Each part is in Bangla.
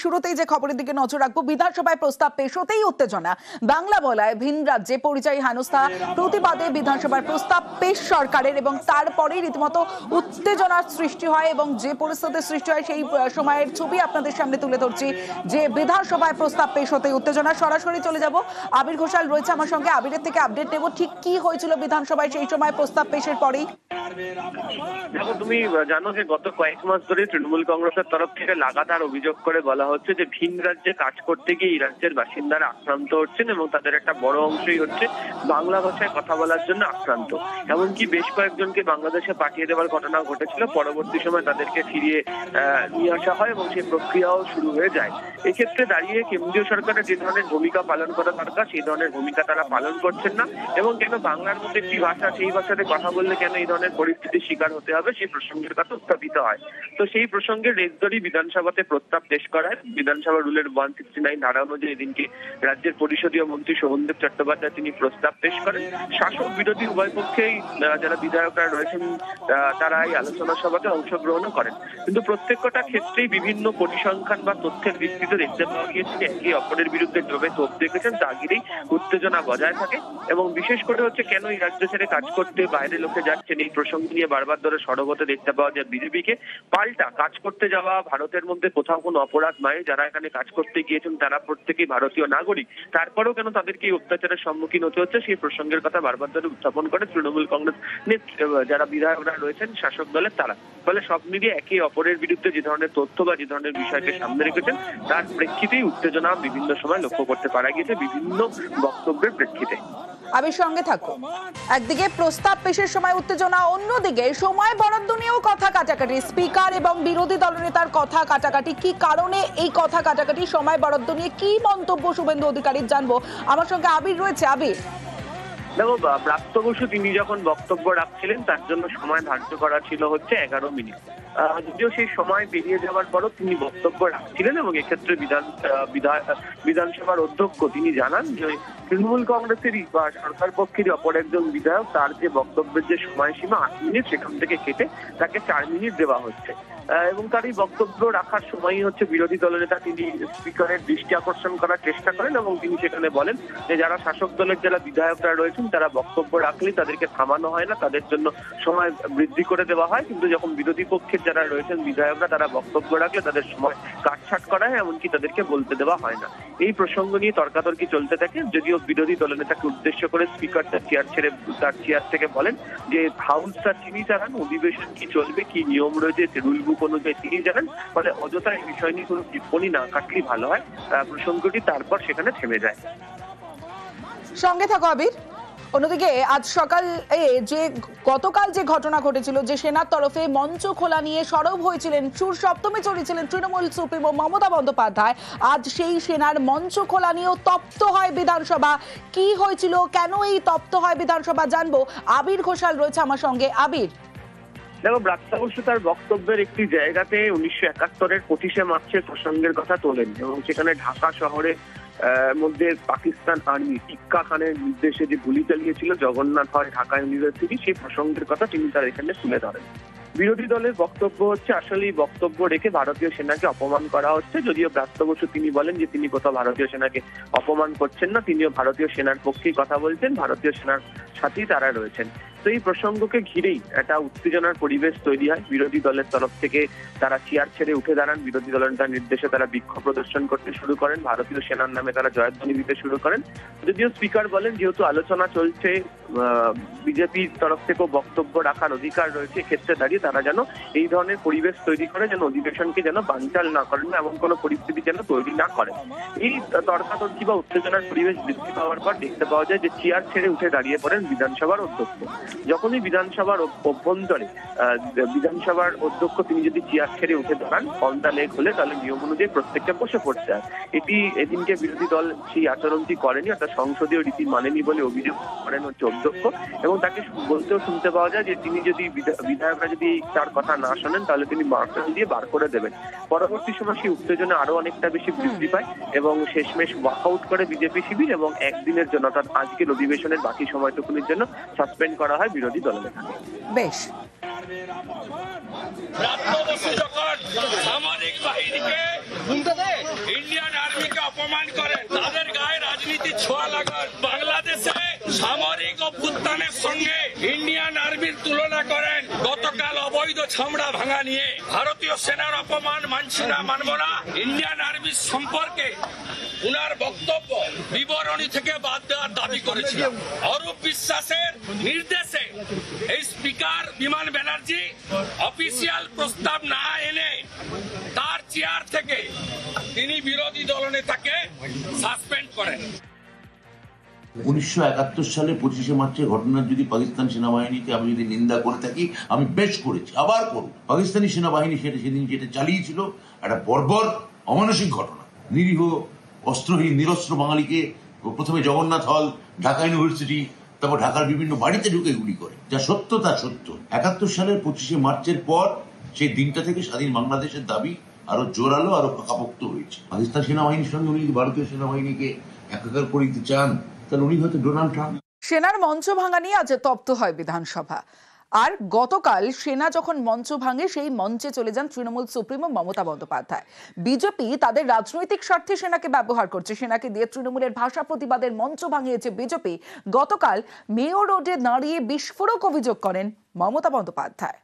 শুরুতেই যে খবরের দিকে নজর রাখবো, বিধানসভায় প্রস্তাব পেশ হতেই উত্তেজনা। বাংলা বলায় ভিন রাজ্যে পরিযায়ী হেনস্থা প্রতিবাদে বিধানসভার প্রস্তাব পেশ সরকারের এবং তারপরেই রীতিমতো উত্তেজনার সৃষ্টি হয় এবং যে পরিস্থিতির সৃষ্টি হয় সেই সময়ের ছবি আপনাদের সামনে তুলে ধরছি। যে বিধানসভায় প্রস্তাব পেশ হতেই উত্তেজনা, সরাসরি চলে যাব, আবির ঘোষাল রয়েছে আমার সঙ্গে, আবিরের থেকে আপডেট নেব ঠিক কি হয়েছিল বিধানসভায় সেই সময় প্রস্তাব পেশের পরেই। দেখো, তুমি জানো যে গত কয়েক মাস ধরে তৃণমূল কংগ্রেসের তরফ থেকে লাগাতার অভিযোগ করে বলা হচ্ছে যে ভিন রাজ্যে কাজ করতে গিয়ে এই রাজ্যের বাসিন্দারা আক্রান্ত হচ্ছেন এবং তাদের একটা বড় অংশই হচ্ছে বাংলা ভাষায় কথা বলার জন্য আক্রান্ত। এমনকি বেশ কয়েকজনকে বাংলাদেশে পাঠিয়ে দেওয়ার ঘটনা ঘটেছিল, পরবর্তী সময় তাদেরকে ফিরিয়ে নিয়ে আসা হয় এবং সেই প্রক্রিয়াও শুরু হয়ে যায়। এক্ষেত্রে দাঁড়িয়ে কেন্দ্রীয় সরকারের যে ধরনের ভূমিকা পালন করা দরকার সেই ধরনের ভূমিকা তারা পালন করছেন না এবং কেন বাংলার মধ্যে একটি ভাষা, সেই ভাষাতে কথা বললে কেন এই ধরনের পরিস্থিতির শিকার হতে হবে সেই প্রসঙ্গের কথা উত্থাপিত হয়। তো সেই প্রসঙ্গে রেজ ধরে বিধানসভাতে প্রস্তাব পেশ করায় বিধানসভা রুলের 169 ধারা অনুযায়ী এদিনকে রাজ্যের পরিষদীয় মন্ত্রী শোভনদেব চট্টোপাধ্যায় তিনি প্রস্তাব পেশ করেন। শাসক বিরোধী উভয় পক্ষেই যারা বিধায়করা রয়েছেন তারা এই আলোচনা সভাতে অংশগ্রহণ করেন, কিন্তু প্রত্যেকটা ক্ষেত্রেই বিভিন্ন পরিসংখ্যান বা তথ্যের ভিত্তিতে দেখতে পাওয়া গিয়েছে যে একে অপরের বিরুদ্ধে জমে তোপ দেখেছেন, তা ঘিরেই উত্তেজনা বজায় থাকে এবং বিশেষ করে হচ্ছে কেন এই রাজ্য ছেড়ে কাজ করতে বাইরে লোকে যাচ্ছেন এই প্রসঙ্গ নিয়ে বারবার ধরে সরব হতে দেখতে পাওয়া যায় বিজেপিকে। পাল্টা কাজ করতে যাওয়া ভারতের মধ্যে কোথাও কোনো অপরাধ নয়, যারা এখানে কাজ করতে গিয়েছেন তারা প্রত্যেকেই ভারতীয় নাগরিক, তারপরেও কেন তাদেরকে এই অত্যাচারের সম্মুখীন হতে হচ্ছে সেই প্রসঙ্গের কথা বারবার ধরে উত্থাপন করে তৃণমূল কংগ্রেস যারা বিধায়করা রয়েছেন শাসক দলের তারা। ফলে সব মিলিয়ে একে অপরের বিরুদ্ধে যে ধরনের তথ্য বা যে ধরনের বিষয়কে সামনে রেখেছেন তার প্রেক্ষিতেই উত্তেজনা বিভিন্ন সময় লক্ষ্য করতে পারা গিয়েছে বিভিন্ন বক্তব্যের প্রেক্ষিতে। আবির সঙ্গে থাকো। একদিকে প্রস্তাব পেশের সময় উত্তেজনা, অন্যদিকে সময় বরাদ্দ নিয়েও কথা কাটাকাটি, স্পিকার এবং বিরোধী দলনেতার কথা কাটাকাটি। কি কারণে এই কথা কাটাকাটি, সময় বরাদ্দ নিয়ে কি মন্তব্য শুভেন্দু অধিকারীর জানবো। আমার সঙ্গে আবির রয়েছে। আবির, দেখো, ব্রাত্য বসু তিনি যখন বক্তব্য রাখছিলেন তার জন্য সময় ধার্য করা ছিল হচ্ছে 11 মিনিট। যদিও সেই সময় পেরিয়ে যাওয়ার পরও তিনি বক্তব্য রাখছিলেন এবং এক্ষেত্রে বিধানসভার অধ্যক্ষ তিনি জানান যে তৃণমূল কংগ্রেসেরই বা সরকার পক্ষেরই অপর একজন বিধায়ক তার যে বক্তব্যের যে সময়সীমা 8 মিনিট সেখান থেকে কেটে তাকে 4 মিনিট দেওয়া হচ্ছে এবং তার এই বক্তব্য রাখার সময়ই হচ্ছে বিরোধী দলনেতা তিনি স্পিকারের দৃষ্টি আকর্ষণ করার চেষ্টা করেন এবং তিনি সেখানে বলেন যে যারা শাসক দলের যারা বিধায়করা রয়েছেন তারা বক্তব্য রাখলেই তাদেরকে থামানো হয় না, তাদের জন্য সময় বৃদ্ধি করে দেওয়া হয়, কিন্তু যখন বিরোধী পক্ষের যারা রয়েছেন বিধায়করা তারা বক্তব্য রাখলে তাদের সময় কাটছাট করা হয়, এমনকি তাদেরকে বলতে দেওয়া হয় না। এই প্রসঙ্গ নিয়ে তর্কাতর্কি চলতে থাকে, যদিও বিরোধী দলনেতাকে উদ্দেশ্য করে স্পিকার তার চেয়ার থেকে বলেন যে হাউসটা তিনি জানান, অধিবেশন কি চলবে, কি নিয়ম রয়েছে রুল বুক অনুযায়ী তিনি জানেন, ফলে অযথা এই বিষয় নিয়ে কোনো টিপ্পণী না কাটলেই ভালো হয়। প্রসঙ্গটি তারপর সেখানে থেমে যায়। সঙ্গে থাকো আবির। অন্যদিকে আজ সকালে যে গতকাল যে ঘটনা ঘটেছিল, যে সেনার তরফে মঞ্চ খোলা নিয়ে সরব হয়েছিলেন, সুর সপ্তমী চড়িয়েছিলেন তৃণমূল সুপ্রিমো মমতা বন্দ্যোপাধ্যায়, আজ সেই সেনার মঞ্চ খোলা নিয়েও তপ্ত হয় বিধানসভা। কি হয়েছিল, কেন এই তপ্ত হয় বিধানসভা জানবো। আবির ঘোষাল রয়েছে আমার সঙ্গে। আবির, দেখো, ব্রাত্য বসু তার বক্তব্যের একটি জায়গাতে 1971-এর 25শে মার্চের প্রসঙ্গের কথা তোলেন এবং সেখানে ঢাকা শহরে মধ্যে পাকিস্তান আর্মি টিক্কা খানের নির্দেশে যে গুলি চালিয়েছিল জগন্নাথ হয় ঢাকা ইউনিভার্সিটি সেই প্রসঙ্গের কথা তিনি তার এখানে তুলে ধরেন। বিরোধী দলের বক্তব্য হচ্ছে আসলে এই বক্তব্য রেখে ভারতীয় সেনাকে অপমান করা হচ্ছে, যদিও ব্রাত্য বসু তিনি বলেন যে তিনি কোথাও ভারতীয় সেনাকে অপমান করছেন না, তিনিও ভারতীয় সেনার পক্ষেই কথা বলছেন, ভারতীয় সেনার সাথেই তারা রয়েছেন। তো এই প্রসঙ্গকে ঘিরেই একটা উত্তেজনার পরিবেশ তৈরি হয়। বিরোধী দলের তরফ থেকে তারা চেয়ার ছেড়ে উঠে দাঁড়ান, বিরোধী দলের নির্দেশে তারা বিক্ষোভ প্রদর্শন করতে শুরু করেন, ভারতীয় সেনার নামে তারা জয়ধ্বনি দিতে শুরু করেন। যদিও স্পিকার বলেন যেহেতু আলোচনা চলছে বিজেপির তরফ থেকেও বক্তব্য রাখার অধিকার রয়েছে, ক্ষেত্রে দাঁড়িয়ে তারা যেন এই ধরনের পরিবেশ তৈরি করে যেন অধিবেশনকে যেন বানচাল না করেন, এমন কোনো পরিস্থিতি যেন তৈরি না করেন। এই তর্কাতর্কি বা উত্তেজনার পরিবেশ বৃদ্ধি পাওয়ার পর দেখতে পাওয়া যায় যে চেয়ার ছেড়ে উঠে দাঁড়িয়ে পড়েন বিধানসভার অধ্যক্ষ। যখনই বিধানসভার অভ্যন্তরে বিধানসভার অধ্যক্ষ তিনি যদি চেয়ার ছেড়ে উঠে দাঁড়ান অন দ্য লেগ হলে তাহলে নিয়ম অনুযায়ী প্রত্যেকটা বসে পড়তে হয়। এটি এদিনকে বিরোধী দল সেই আচরণটি করেনি, অর্থাৎ সংসদীয় রীতি মানেনি বলে অভিযোগ করেন হচ্ছে অধ্যক্ষ এবং তাকে বলতেও শুনতে পাওয়া যায় যে তিনি যদি বিধায়করা যদি তার কথা না শোনেন তাহলে তিনি মার্শাল দিয়ে বার করে দেবেন। পরবর্তী সময় সেই উত্তেজনা আরো অনেকটা বেশি বৃদ্ধি পায় এবং শেষমেশ ওয়াকআউট করে বিজেপি শিবির এবং একদিনের জন্য অর্থাৎ আজকের অধিবেশনের বাকি সময়টুকুনি রাজনীতির জন্য সাসপেন্ড করা হয় বিরোধী দলনেতাকে। বেশ, সামরিক বাহিনীকে ইন্ডিয়ান আর্মিকে অপমান করে তাদের গায়ে রাজনীতির ছোঁয়া লাগান। বাংলাদেশে সামরিক অভ্যুত্থানের সঙ্গে ইন্ডিয়ান আর্মির তুলনা করেন। গতকাল অবৈধ ছামড়া ভাঙা নিয়ে ভারতীয় সেনার অপমান মানছি না, মানব না। ইন্ডিয়ান আর্মির সম্পর্কে উনার বক্তব্য বিবরণী থেকে বাদ দেওয়ার দাবি করেছিলাম। অরূপ বিশ্বাসের নির্দেশে এই স্পিকার বিমান ব্যানার্জি অফিসিয়াল প্রস্তাব না এনে তার চেয়ার থেকে তিনি বিরোধী দলনেতাকে সাসপেন্ড করেন। 1971 সালে 25শে মার্চের ঘটনার যদি পাকিস্তান সেনাবাহিনীকে আমি যদি নিন্দা করে থাকি, আমি বেশ করেছি, আবার করব। পাকিস্তানি সেনাবাহিনী সেদিন যেটা চালিয়েছিল একটা বর্বর অমানসিক ঘটনা। নিরীহ অস্ত্রহীন নিরস্ত্র বাঙালিকে প্রথমে জগন্নাথ হল, ঢাকা ইউনিভার্সিটি, তারপর ঢাকার বিভিন্ন বাড়িতে ঢুকে গুলি করে। যা সত্য তা সত্য। 71 সালের 25শে মার্চের পর সেই দিনটা থেকে স্বাধীন বাংলাদেশের দাবি আরো জোরালো, আরো পাকাপোক্ত হয়েছে। পাকিস্তান সেনাবাহিনীর সঙ্গে উনি ভারতীয় সেনাবাহিনীকে একাকার করে দিতে চান, তাহলে উনি হয়তো ডোনাল্ড ট্রাম্প। সেনার মঞ্চ ভাঙা নিয়ে আজ তপ্ত হয় বিধানসভা। আর গতকাল সেনা যখন মঞ্চ ভাঙে, সেই মঞ্চে চলে যান তৃণমূল সুপ্রিমো মমতা বন্দ্যোপাধ্যায়। বিজেপি তাদের রাজনৈতিক স্বার্থে সেনাকে ব্যবহার করছে। সেনাকে দিয়ে তৃণমূলের ভাষা প্রতিবাদের মঞ্চ ভাঙিয়েছে বিজেপি। গতকাল মেয়ো রোডে দাঁড়িয়ে বিস্ফোরক অভিযোগ করেন মমতা বন্দ্যোপাধ্যায়।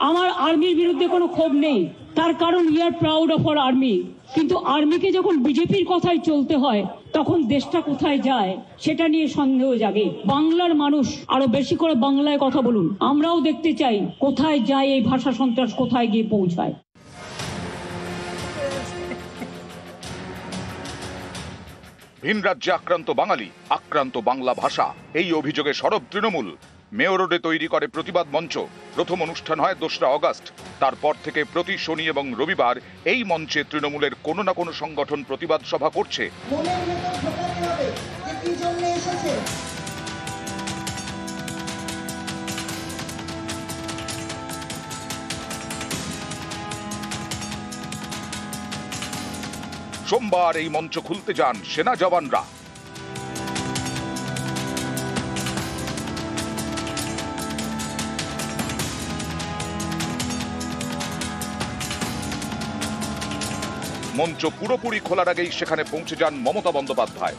আমার আর্মির বিরুদ্ধে কোনো ক্ষোভ নেই, তার কারণ we are proud of our army. কিন্তু আর্মিকে যখন বিজেপির কথাই চলতে হয়, তখন দেশটা কোথায় যায় সেটা নিয়ে সন্দেহ জাগে। বাংলার মানুষ আরো বেশি করে বাংলায় কথা বলুন। আমরাও দেখতে চাই কোথায় যায় এই ভাষা সন্ত্রাস, কোথায় গিয়ে পৌঁছায়। ভিন রাজ্যে আক্রান্ত বাঙালি, আক্রান্ত বাংলা ভাষা, এই অভিযোগে সরব তৃণমূল। মেয়ো রোডে তৈরি করে প্রতিবাদ মঞ্চ। প্রথম অনুষ্ঠান হয় 2রা অগাস্ট। তারপর থেকে প্রতি শনি এবং রবিবার এই মঞ্চে তৃণমূলের কোনো না কোনো সংগঠন প্রতিবাদ সভা করছে। সোমবার এই মঞ্চ খুলতে যান সেনা জওয়ানরা। মঞ্চ পুরোপুরি খোলার আগেই সেখানে পৌঁছে যান Mamata Bandyopadhyay.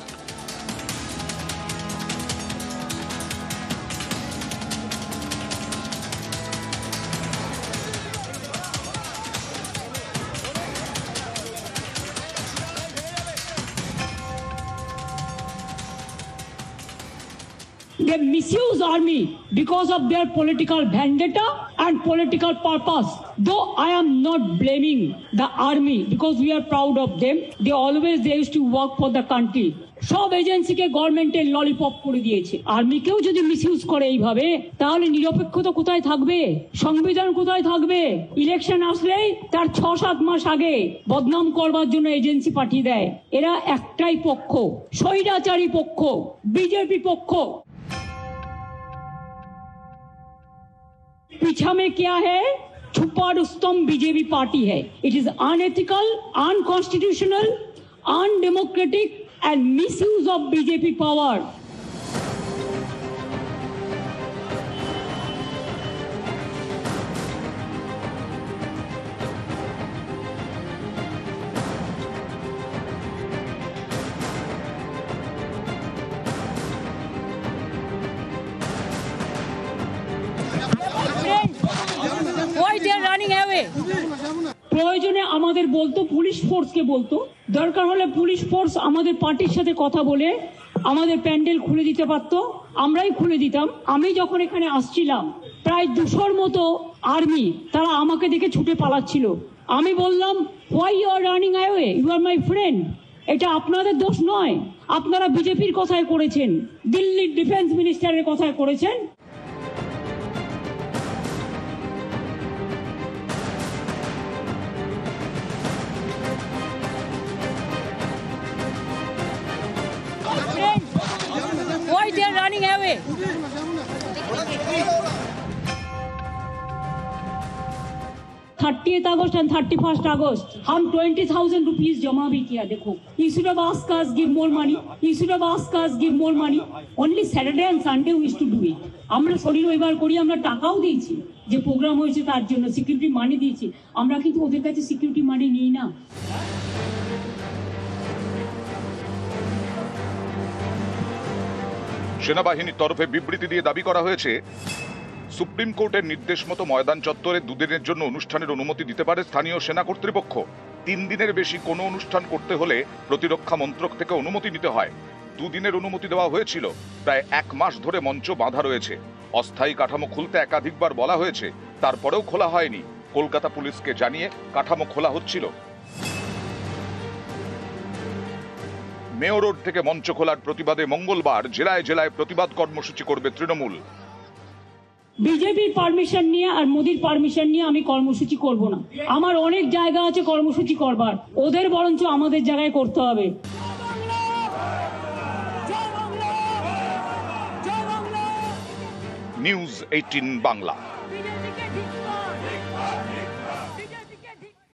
They misuse army because of their political vendetta and political purpose. Though I am not blaming the army because we are proud of them. They used to work for the country. সব এজেন্সিকে গভর্নমেন্টের ললিপপ করে দিয়েছে। আর্মিকেও যদি মিসইউজ করে এইভাবে, তাহলে নিরপেক্ষতা কোথায় থাকবে? সংবিধান কোথায় থাকবে? ইলেকশন আসলেই তার 6-7 মাস আগে বদনাম করবার জন্য এজেন্সি পাঠিয়ে দেয়। এরা একটাই পক্ষ, স্বৈরাচারী পক্ষ, বিজেপি পক্ষ। पीछा में क्या है? छुपा रुस्तम बीजेपी पार्टी है। It is unethical, unconstitutional, undemocratic and misuse of BJP power. Why they are running away? প্রয়োজনে আমাদের বলতো, পুলিশ ফোর্সকে বলতো, দরকার হলে পুলিশ ফোর্স আমাদের পার্টির সাথে কথা বলে আমাদের প্যান্ডেল খুলে দিতে পারতো, আমরাই খুলে দিতাম। আমি যখন এখানে আসছিলাম, প্রায় 200-র মতো আর্মি তারা আমাকে দেখে ছুটে পালাচ্ছিল। আমি বললাম, why you are running away? You are my friend. এটা আপনাদের দোষ নয়, আপনারা বিজেপির কথায় করেছেন, দিল্লির ডিফেন্স মিনিস্টারের কথায় করেছেন। Why they are running away? 30th August and 31st August, हम 20,000 rupees जमा भी किया. देखो, you should have asked us give more money. You should have asked us give more money. Only Saturday and Sunday we used to do it. আমরা শনি রবিবার করি, আমরা টাকাও দিয়েছি, যে প্রোগ্রাম হয়েছে তার জন্য সিকিউরিটি মানি দিয়েছি. আমরা কিন্তু ওদের কাছে সিকিউরিটি মানি নিই না. সেনাবাহিনীর তরফে বিবৃতি দিয়ে দাবি করা হয়েছে, সুপ্রিম কোর্টের নির্দেশ মতো ময়দান চত্বরে 2 দিনের জন্য অনুষ্ঠানের অনুমতি দিতে পারে স্থানীয় সেনা কর্তৃপক্ষ। 3 দিনের বেশি কোনো অনুষ্ঠান করতে হলে প্রতিরক্ষা মন্ত্রক থেকে অনুমতি নিতে হয়। 2 দিনের অনুমতি দেওয়া হয়েছিল। প্রায় 1 মাস ধরে মঞ্চ বাঁধা রয়েছে। অস্থায়ী কাঠামো খুলতে একাধিকবার বলা হয়েছে, তারপরেও খোলা হয়নি। কলকাতা পুলিশকে জানিয়ে কাঠামো খোলা হচ্ছিল। মেয়র রোড থেকে মঞ্চ খোলার প্রতিবাদে মঙ্গলবার জেলায় জেলায় প্রতিবাদ কর্মসূচি করবে তৃণমূল। বিজেপির পারমিশন নিয়ে আর মোদির পারমিশন নিয়ে আমি কর্মসূচি করব না। আমার অনেক জায়গা আছে কর্মসূচি করবার, ওদের বরঞ্চ আমাদের জায়গায় করতে হবে। নিউজ 18 বাংলা।